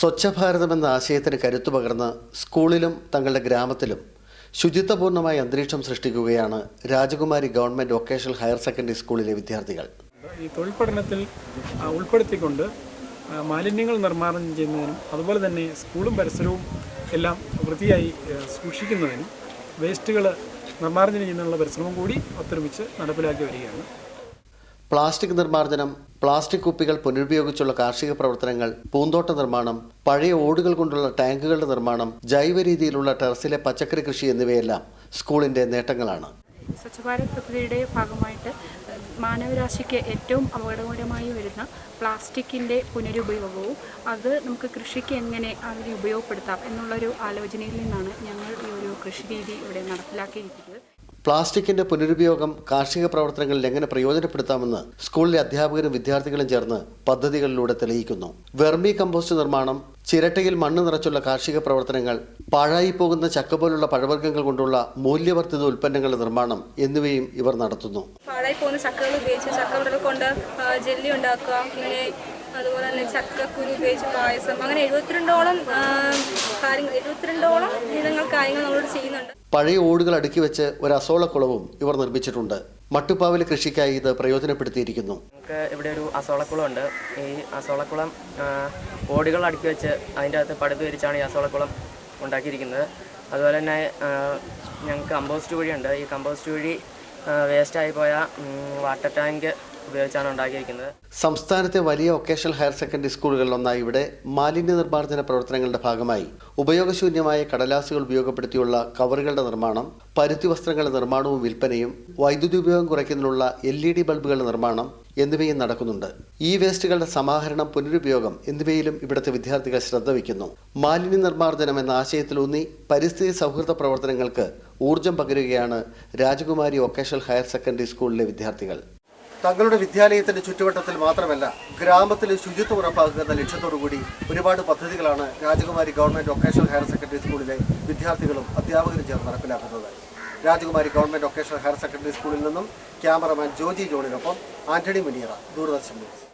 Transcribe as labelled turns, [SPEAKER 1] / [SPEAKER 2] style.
[SPEAKER 1] സ്വച്ഛ ഭാരതം എന്ന ആശയത്തിന് കരുത്തു പകർന്ന് സ്കൂളിലും തങ്ങളുടെ ഗ്രാമത്തിലും ശുചിത്വപൂർണ്ണമായ അന്തരീക്ഷം സൃഷ്ടിക്കുകയാണ് രാജകുമാരി ഗവൺമെൻറ് വൊക്കേഷണൽ ഹയർ സെക്കൻഡറി സ്കൂളിലെ വിദ്യാർത്ഥികൾ.
[SPEAKER 2] ഈ തൊഴിൽ പഠനത്തിൽ ഉൾപ്പെടുത്തിക്കൊണ്ട് മാലിന്യങ്ങൾ നിർമ്മാർജ്ജനം ചെയ്യുന്നതിനും അതുപോലെ തന്നെ സ്കൂളും പരിസരവും എല്ലാം വൃത്തിയായി സൂക്ഷിക്കുന്നതിനും വേസ്റ്റുകൾ നിർമ്മാർജ്ജനം ചെയ്യുന്നതിനുള്ള പരിശ്രമം കൂടി ഒത്തൊരുമിച്ച് നടപ്പിലാക്കി വരികയാണ്.
[SPEAKER 1] പ്ലാസ്റ്റിക് നിർമ്മാർജ്ജനം, പ്ലാസ്റ്റിക് കുപ്പികൾ പുനരുപയോഗിച്ചുള്ള കാർഷിക പ്രവർത്തനങ്ങൾ, പൂന്തോട്ട നിർമ്മാണം, പഴയ ഓടുകൾ കൊണ്ടുള്ള ടാങ്കുകളുടെ നിർമ്മാണം, ജൈവ രീതിയിലുള്ള ടെറസിലെ പച്ചക്കറി കൃഷി എന്നിവയെല്ലാം സ്കൂളിന്റെ നേട്ടങ്ങളാണ്.
[SPEAKER 3] സ്വച്ഛ ഭാരത് പദ്ധതിയുടെ ഭാഗമായിട്ട് മാനവരാശിക്ക് ഏറ്റവും അപകടകരമായി വരുന്ന പ്ലാസ്റ്റിക്കിൻ്റെ പുനരുപയോഗവും അത് നമുക്ക് കൃഷിക്ക് എങ്ങനെ അതിനെ ഉപയോഗപ്പെടുത്താം എന്നുള്ളൊരു ആലോചനയിൽ നിന്നാണ് ഞങ്ങൾ ഈ ഒരു കൃഷി രീതി ഇവിടെ നടപ്പിലാക്കിയിരിക്കുന്നത്.
[SPEAKER 1] പ്ലാസ്റ്റിക്കിന്റെ പുനരുപയോഗം കാർഷിക പ്രവർത്തനങ്ങളിൽ എങ്ങനെ പ്രയോജനപ്പെടുത്താമെന്ന് സ്കൂളിലെ അധ്യാപകരും വിദ്യാർത്ഥികളും ചേർന്ന് പദ്ധതികളിലൂടെ തെളിയിക്കുന്നു. വെർമി കമ്പോസ്റ്റ് നിർമ്മാണം, ചിരട്ടയിൽ മണ്ണ് നിറച്ചുള്ള കാർഷിക പ്രവർത്തനങ്ങൾ, പാഴായി പോകുന്ന ചക്ക പോലുള്ള പഴവർഗ്ഗങ്ങൾ കൊണ്ടുള്ള മൂല്യവർദ്ധിത ഉൽപ്പന്നങ്ങളുടെ നിർമ്മാണം എന്നിവയും ഇവർ നടത്തുന്നു.
[SPEAKER 4] പാഴായി പോകുന്ന ചക്കകൾ ഉപയോഗിച്ച് ചക്കകൾ കൊണ്ട് ജെല്ലി ഉണ്ടാക്കുക, അങ്ങനെ അതുപോലെ തന്നെ ചക്കക്കുരു ഉപയോഗിച്ച് പായസം, അങ്ങനെ 72ഓളം കാര്യങ്ങൾ നമ്മളോട് ചെയ്യുന്നുണ്ട്.
[SPEAKER 1] പഴയ ഓടുകൾ അടുക്കി വെച്ച് ഒരു അസോളക്കുളവും ഇവർ നിർമ്മിച്ചിട്ടുണ്ട്. മട്ടുപ്പാവിലെ കൃഷിക്കായി ഇത് പ്രയോജനപ്പെടുത്തിയിരിക്കുന്നു.
[SPEAKER 5] നമുക്ക് ഇവിടെ ഒരു അസോളക്കുളം ഉണ്ട്. ഈ അസോളക്കുളം ഓടുകൾ അടുക്കി വെച്ച് അതിൻ്റെ അകത്ത് പടുത്ത് വിരിച്ചാണ് ഈ അസോളക്കുളം ഉണ്ടാക്കിയിരിക്കുന്നത്. അതുപോലെ തന്നെ ഞങ്ങൾക്ക് കമ്പോസ്റ്റ് കുഴിയുണ്ട്. ഈ കമ്പോസ്റ്റ് കുഴി വേസ്റ്റായി പോയ വാട്ടർ ടാങ്ക് ഉപയോഗിച്ചാണ് ഉണ്ടാക്കിയിരിക്കുന്നത്.
[SPEAKER 1] സംസ്ഥാനത്തെ വലിയ വൊക്കേഷണൽ ഹയർ സെക്കൻഡറി സ്കൂളുകളിലൊന്നായി ഇവിടെ മാലിന്യ നിർമ്മാർജ്ജന പ്രവർത്തനങ്ങളുടെ ഭാഗമായി ഉപയോഗശൂന്യമായ കടലാസുകൾ ഉപയോഗപ്പെടുത്തിയുള്ള കവറുകളുടെ നിർമ്മാണം, പരുത്തി വസ്ത്രങ്ങളുടെ നിർമ്മാണവും വിൽപ്പനയും, വൈദ്യുതി ഉപയോഗം കുറയ്ക്കുന്നതിനുള്ള LED ബൾബുകളുടെ നിർമ്മാണം എന്നിവയും നടക്കുന്നുണ്ട്. ഈ വേസ്റ്റുകളുടെ സമാഹരണം, പുനരുപയോഗം എന്നിവയിലും ഇവിടുത്തെ വിദ്യാർത്ഥികൾ ശ്രദ്ധ വയ്ക്കുന്നു. മാലിന്യ നിർമ്മാർജ്ജനം എന്ന ആശയത്തിലൂന്നി പരിസ്ഥിതി സൗഹൃദ പ്രവർത്തനങ്ങൾക്ക് ഊർജം പകരുകയാണ് രാജകുമാരി വൊക്കേഷണൽ ഹയർ സെക്കൻഡറി സ്കൂളിലെ വിദ്യാർത്ഥികൾ. തങ്ങളുടെ വിദ്യാലയത്തിന്റെ ചുറ്റുവട്ടത്തിൽ മാത്രമല്ല ഗ്രാമത്തിൽ ശുചിത്വം ഉറപ്പാക്കുക എന്ന ലക്ഷ്യത്തോടുകൂടി ഒരുപാട് പദ്ധതികളാണ് രാജകുമാരി ഗവൺമെൻറ് വൊക്കേഷണൽ ഹയർ സെക്കൻഡറി സ്കൂളിലെ വിദ്യാർത്ഥികളും അധ്യാപകരും ചേർന്ന് നടപ്പിലാക്കുന്നത്. രാജകുമാരി ഗവൺമെൻറ് വൊക്കേഷണൽ ഹയർ സെക്കൻഡറി സ്കൂളിൽ നിന്നും ക്യാമറമാൻ ജോജി ജോണിനൊപ്പം ആന്റണി മുനിയറ, ദൂരദർശൻ ന്യൂസ്.